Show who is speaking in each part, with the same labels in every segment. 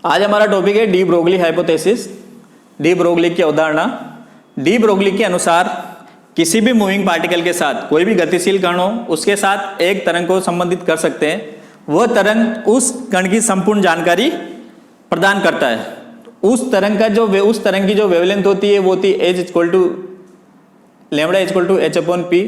Speaker 1: आज हमारा टॉपिक है de Broglie hypothesis, de Broglie की अवधारणा। डी ब्रोगली के अनुसार किसी भी मूविंग पार्टिकल के साथ कोई भी गतिशील कण हो उसके साथ एक तरंग को संबंधित कर सकते हैं। वह तरंग उस कण की संपूर्ण जानकारी प्रदान करता है। उस तरंग की जो वेवलेंथ होती है वो होती है H equal to lambda equal to H upon P,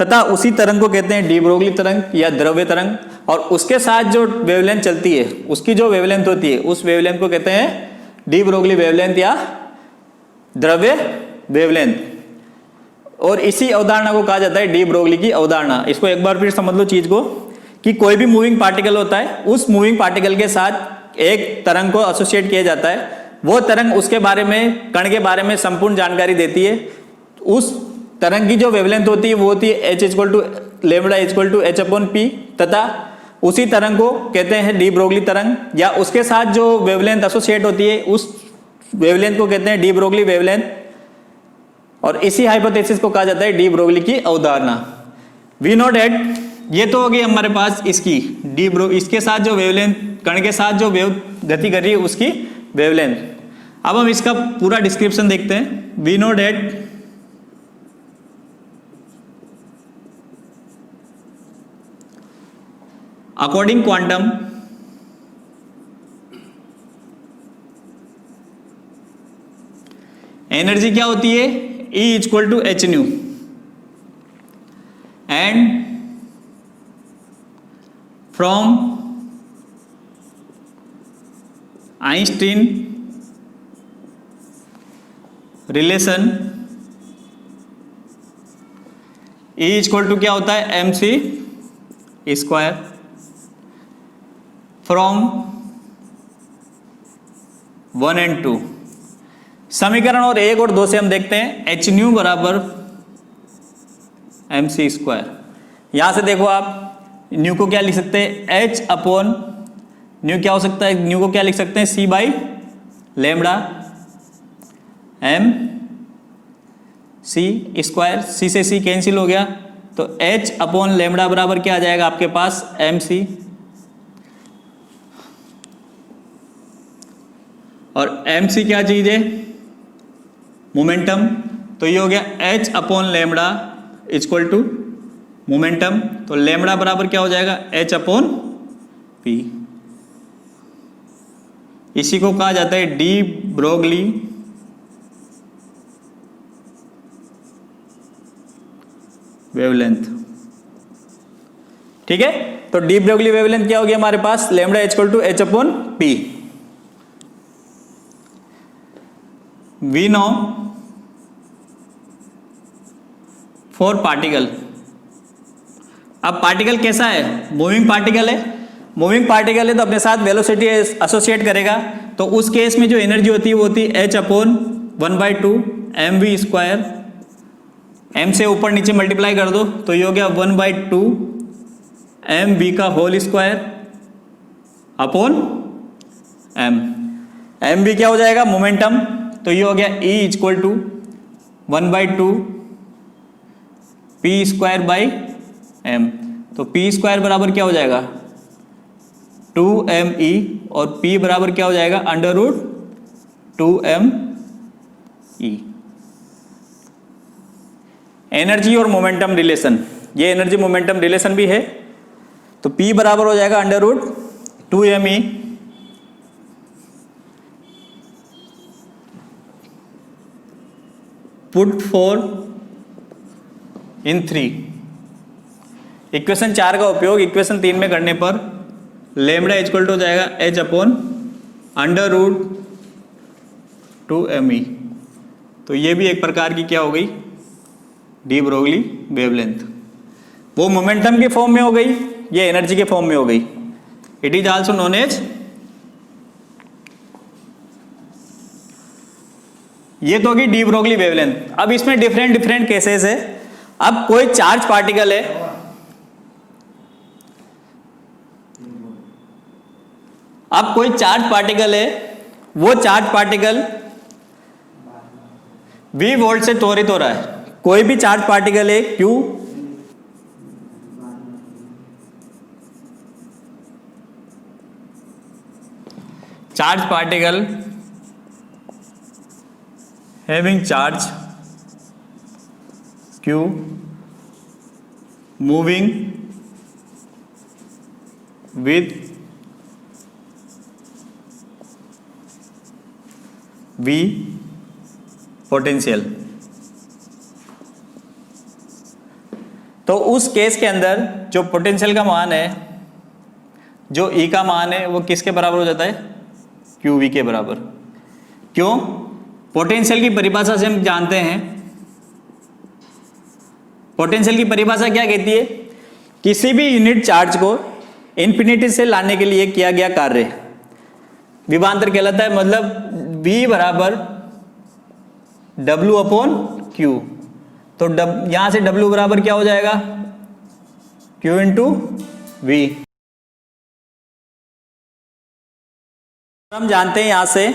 Speaker 1: तथा उसी तरंग को कहते हैं डी ब्रोगली तरंग या द्रव्य तरंग। और उसके साथ जो वेवलेंथ चलती है उसकी जो वेवलेंथ होती है उस वेवलेंथ को कहते हैं डी ब्रोगली वेवलेंथ या द्रव्य वेवलेंथ। और इसी अवधारणा को कहा जाता है डी ब्रोगली की अवधारणा। इसको एक बार फिर समझ लो चीज को कि कोई भी मूविंग पार्टिकल होता है, उस मूविंग पार्टिकल के साथ एक तरंग को एसोसिएट किया जाता है। वो तरंग उसके बारे में, कण के बारे में संपूर्ण जानकारी देती है। उस तरंग की जो वेवलेंथ होती है वो होती है H equal to lambda equal to H upon P, तथा उसी तरंग को कहते हैं डी ब्रोगली तरंग। या उसके साथ जो वेवलेंथ एसोसिएट होती है उस वेवलेंथ को कहते हैं डी ब्रोगली वेवलेंथ। और इसी हाइपोथेसिस को कहा जाता है डी ब्रोगली की अवधारणा। वी नो डैट, ये तो होगी हमारे पास इसकी इसके साथ जो वेवलेंथ, कण के साथ जो वेव गति कर रही है उसकी वेवलेंथ। अब हम इसका पूरा डिस्क्रिप्शन देखते हैं। We know that according quantum energy क्या होती है, E equal to H nu, and from Einstein relation E equal to क्या होता है mc स्क्वायर, फ्रॉम 1 एंड 2। समीकरण और 1 और 2 से हम देखते हैं एच न्यू बराबर एम सी स्क्वायर। यहां से देखो आप न्यू को क्या लिख सकते हैं, एच अपॉन न्यू क्या हो सकता है, न्यू को क्या लिख सकते हैं C by lambda M C square. C से सी कैंसिल हो गया तो एच अपॉन लैम्बडा बराबर क्या आ जाएगा आपके पास एम सी, और एम सी क्या चीज है, मोमेंटम। तो ये हो गया H upon lambda equal to momentum. तो लैम्बडा बराबर क्या हो जाएगा एच अपॉन पी। इसी को कहा जाता है डी ब्रोगली वेवलेंथ। ठीक है, तो डी ब्रोगली वेवलेंथ क्या हो गया हमारे पास, lambda equal to H upon P. We know for particle. अब पार्टिकल कैसा है, मूविंग पार्टिकल है। मूविंग पार्टिकल है तो अपने साथ वेलोसिटी एसोसिएट करेगा। तो उस केस में जो एनर्जी होती है वो होती है H upon 1/2 M V square. M से ऊपर नीचे मल्टीप्लाई कर दो तो ये हो गया 1/2 एम वी का whole square upon M. M V क्या हो जाएगा, मोमेंटम। तो ये हो गया E equal to 1/2 P square by M. तो पी स्क्वायर बराबर क्या हो जाएगा 2me, और P बराबर क्या हो जाएगा अंडर रूट 2me। एनर्जी और मोमेंटम रिलेशन, ये एनर्जी मोमेंटम रिलेशन भी है। तो P बराबर हो जाएगा अंडर रूट 2me पुट 4 इन 3। इक्वेशन 4 का उपयोग इक्वेशन 3 में करने पर लैम्बडा इक्वल टू हो जाएगा H upon under root 2me। तो ये भी एक प्रकार की क्या हो गई, डी ब्रोगली वेवलेंथ। वो मोमेंटम के फॉर्म में हो गई, ये एनर्जी के फॉर्म में हो गई। It is also known as, ये तो होगी डी ब्रोगली वेवलेंथ। अब इसमें डिफरेंट केसेस है। अब कोई चार्ज पार्टिकल है, वो चार्ज पार्टिकल V वोल्ट से त्वरित हो रहा है। कोई भी चार्ज पार्टिकल है Q charge particle having charge Q moving with V potential. तो उस केस के अंदर जो पोटेंशियल का मान है, जो E का मान है, वो किसके बराबर हो जाता है? QV के बराबर। क्यों? पोटेंशियल की परिभाषा से हम जानते हैं, पोटेंशियल की परिभाषा क्या कहती है? किसी भी यूनिट चार्ज को इन्फिनिटी से लाने के लिए किया गया कार्य विभवांतर कहलाता है। मतलब V बराबर W अपॉन Q। तो यहां से W बराबर क्या हो जाएगा? Q into V। हम जानते हैं यहां से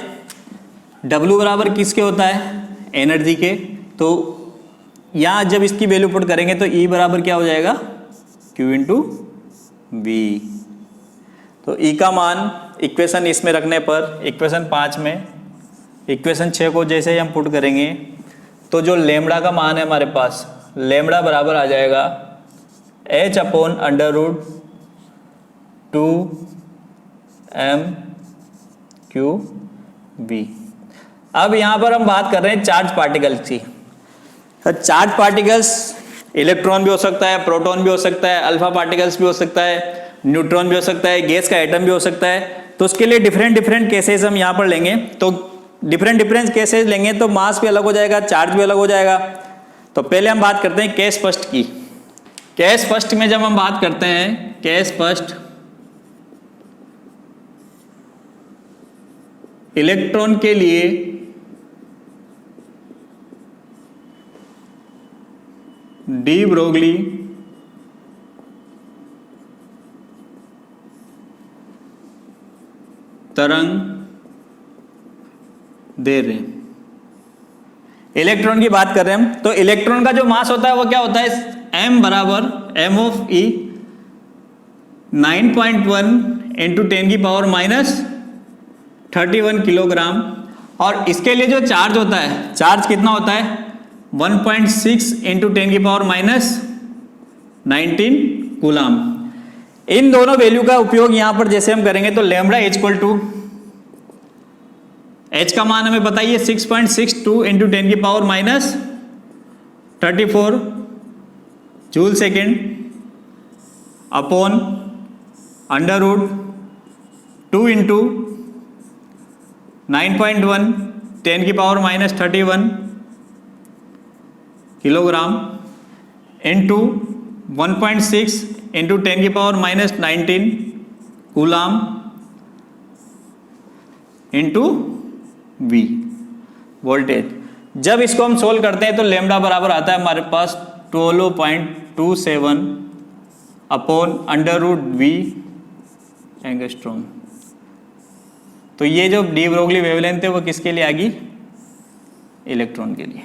Speaker 1: W बराबर किसके होता है? एनर्जी के। तो यहां जब इसकी वैल्यू पुट करेंगे तो E बराबर क्या हो जाएगा? Q into V। तो E का मान इक्वेशन इसमें रखने पर, इक्वेशन 5 में, इक्वेशन 6 को जैसे ही हम पुट करेंगे तो जो लेमड़ा का मान है हमारे पास, लेमड़ा बराबर आ जाएगा H upon under root 2m⁴ अब यहां पर हम बात कर रहे हैं चार्ज पार्टिकल्स की। चार्ज पार्टिकल्स इलेक्ट्रॉन भी हो सकता है, प्रोटॉन भी हो सकता है, अल्फा पार्टिकल्स भी हो सकता है, न्यूट्रॉन भी हो सकता है, गैस का एटम भी हो सकता है। तो उसके लिए डिफरेंट केसेस हम यहां पर लेंगे। तो डिफरेंट केसेस लेंगे तो मास भी अलग हो जाएगा, चार्ज भी अलग हो जाएगा। तो पहले हम बात करते हैं केस फर्स्ट की। केस फर्स्ट में जब हम बात करते हैं, केस फर्स्ट इलेक्ट्रॉन के लिए डी ब्रोगली तरंग दे रहे। इलेक्ट्रॉन की बात कर रहे हैं हम, तो इलेक्ट्रॉन का जो मास होता है वो क्या होता है? m बराबर m of E 9.1 into 10⁻³ kilogram. और इसके लिए जो चार्ज होता है, चार्ज कितना होता है? 1.6 इंटू 10⁻19 कूलाम। इन दोनों वैल्यू का उपयोग यहां पर जैसे हम करेंगे तो लेमड़ा इक्वल टू, H का मान हमें बताइए 6.62 into 10⁻34 joule second upon under root 2 into 9.1 10⁻31 kilogram into 1.6 into 10⁻19 coulomb into V voltage. जब इसको हम सोल्व करते हैं तो लेमड़ा बराबर आता है हमारे पास 12.27 upon under root V angstrom. तो ये जो डी ब्रोगली वेवलेंथ है वो किसके लिए आ गई? इलेक्ट्रॉन के लिए।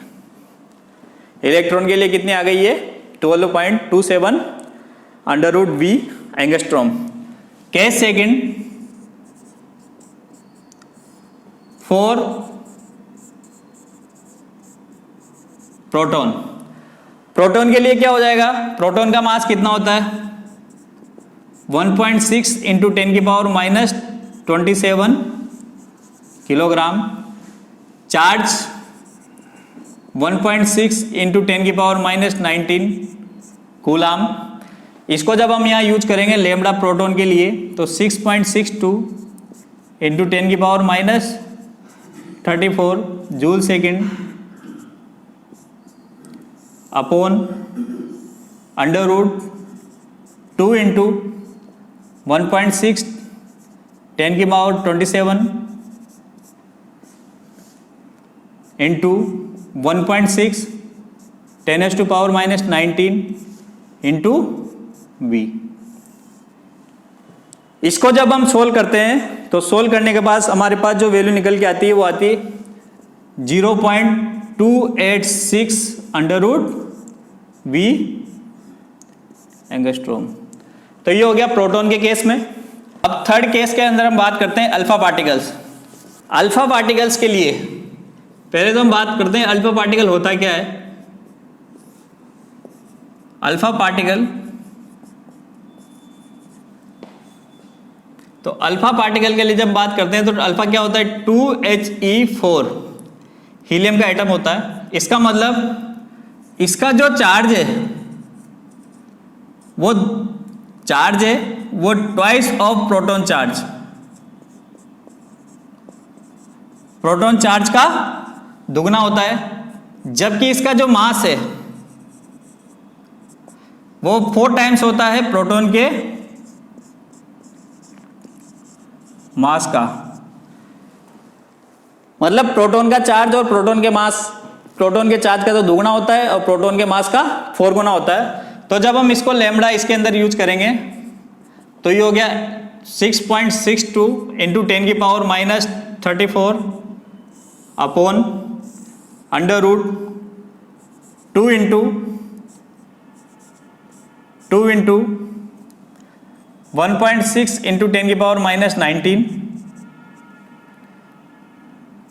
Speaker 1: इलेक्ट्रॉन के लिए कितनी आ गई है? 12.27 under root V angstrom. Case second for proton. Proton के लिए क्या हो जाएगा? प्रोटॉन का मास कितना होता है? 1.6 into 10⁻27 kilogram. Charge 1.6 into 10⁻19 coulomb. इसको जब हम यहाँ यूज करेंगे लेमड़ा प्रोटॉन के लिए तो 6.62 into 10⁻34 joule second upon under root 2 into 1.6 10⁻27 into 1.6 10⁻19 into V। इसको जब हम सोल्व करते हैं तो सोल्व करने के बाद हमारे पास जो वैल्यू निकल के आती है वो आती है 0.286 अंडर रूट V एंगस्ट्रॉम। तो ये हो गया प्रोटॉन के केस में। अब थर्ड केस के अंदर हम बात करते हैं अल्फा पार्टिकल्स। अल्फा पार्टिकल्स के लिए पहले तो हम बात करते हैं अल्फा पार्टिकल होता क्या है। अल्फा पार्टिकल, तो अल्फा पार्टिकल के लिए जब बात करते हैं तो अल्फा क्या होता है 2He4 हीलियम का एटम होता है। इसका मतलब इसका जो चार्ज है वो twice of proton charge, proton charge का दुगना होता है, जबकि इसका जो मास है वो 4 टाइम्स होता है प्रोटॉन के मास का। मतलब प्रोटॉन का चार्ज और प्रोटॉन के मास, प्रोटॉन के चार्ज का तो दुगना होता है और प्रोटॉन के मास का 4 गुना होता है। तो जब हम इसको लैम्बडा इसके अंदर यूज करेंगे तो ये हो गया 6.62 इंटू 10 की power minus 34 upon under root 2 into 1.6 into 10 की power minus 19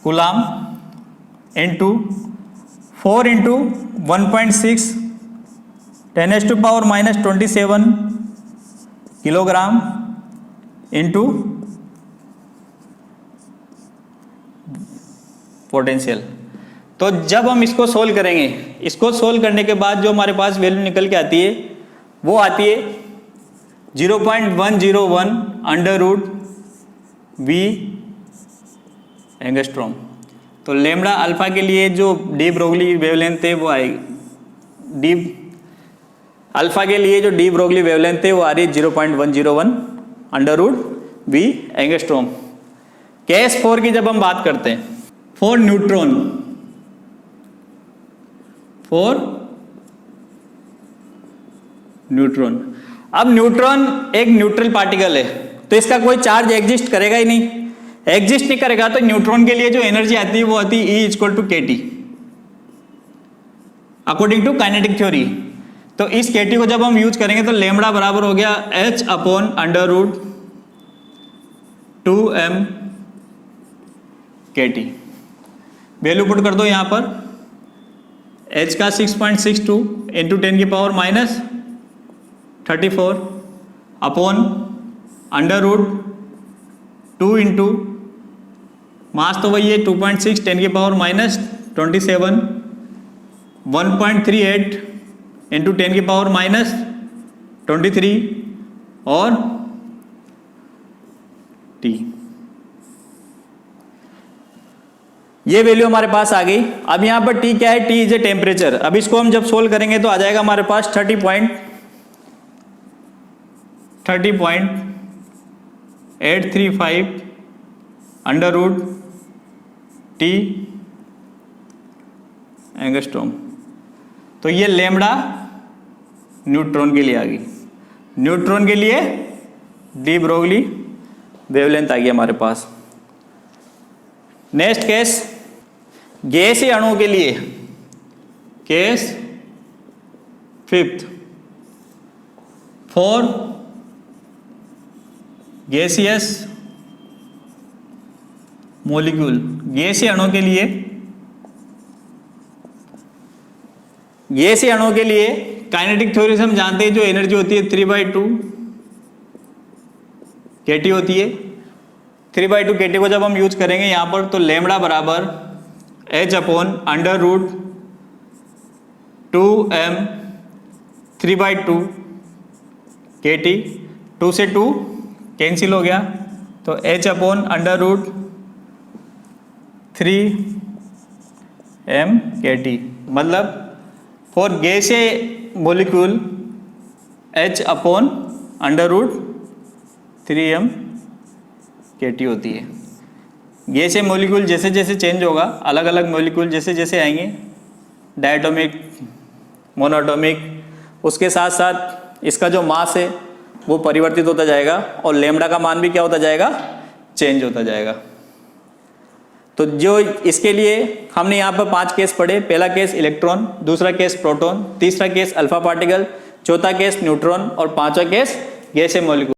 Speaker 1: coulomb into 4 into 1.6 10 to power minus 27 kilogram into potential. तो जब हम इसको सोल्व करेंगे, इसको सोल्व करने के बाद जो हमारे पास वैल्यू निकल के आती है वो आती है 0.101 अंडर रूट वी एंगस्ट्रॉम। तो लैम्बडा अल्फा के लिए जो डी ब्रोगली वेवलेंथ है वो आएगी, डी अल्फा के लिए जो डी ब्रोगली वेवलेंथ है वो आ रही है 0.101 under root V angstrom. Case 4 की जब हम बात करते हैं, फॉर न्यूट्रॉन, अब न्यूट्रॉन एक न्यूट्रल पार्टिकल है तो इसका कोई चार्ज एग्जिस्ट करेगा ही नहीं, एग्जिस्ट नहीं करेगा तो न्यूट्रॉन के लिए जो एनर्जी आती है वो आती है E = kT according to kinetic theory. तो इस kT को जब हम यूज करेंगे तो लैम्बडा बराबर हो गया H upon under root 2m kT। Value put कर दो यहाँ पर, H का 6.62 इंटू 10 की power minus 34 upon under root 2 into mass तो वही है 2.6 10 की पावर माइनस 27 1.38 इंटू 10 की पावर माइनस 23 और T। ये वैल्यू हमारे पास आ गई। अब यहाँ पर T क्या है, T इज ए टेम्परेचर। अब इसको हम जब सोल्व करेंगे तो आ जाएगा हमारे पास 30.835 अंडर रूट T एंगस्ट्रॉम। तो ये लैम्बडा न्यूट्रॉन के लिए आ गई। न्यूट्रॉन के लिए डी ब्रोगली वेवलेंथ आ गई हमारे पास। नेक्स्ट केस गैसीय अणुओं के लिए, case 5th for gaseous molecule. गैसीय अणुओं के लिए, गैसीय अणुओं के लिए काइनेटिक थ्योरी से हम जानते हैं जो एनर्जी होती है 3/2 kT होती है। 3/2 kT को जब हम यूज करेंगे यहाँ पर तो लैम्बडा बराबर H upon under root 2m 3/2 kT। 2 से 2 कैंसिल हो गया तो H upon under root 3m kT। मतलब फॉर गैसीय molecule H upon under root 3m kT होती है। गैसीय मॉलिक्यूल जैसे जैसे चेंज होगा, अलग अलग मॉलिक्यूल जैसे जैसे आएंगे, डायटोमिक, मोनोटोमिक, उसके साथ साथ इसका जो मास है वो परिवर्तित होता जाएगा और लैम्बडा का मान भी क्या होता जाएगा, चेंज होता जाएगा। तो जो इसके लिए हमने यहाँ पर 5 केस पढ़े। पहला केस इलेक्ट्रॉन, दूसरा केस प्रोटॉन, तीसरा केस अल्फा पार्टिकल, चौथा केस न्यूट्रॉन और 5वां केस गैसीय मॉलिक्यूल।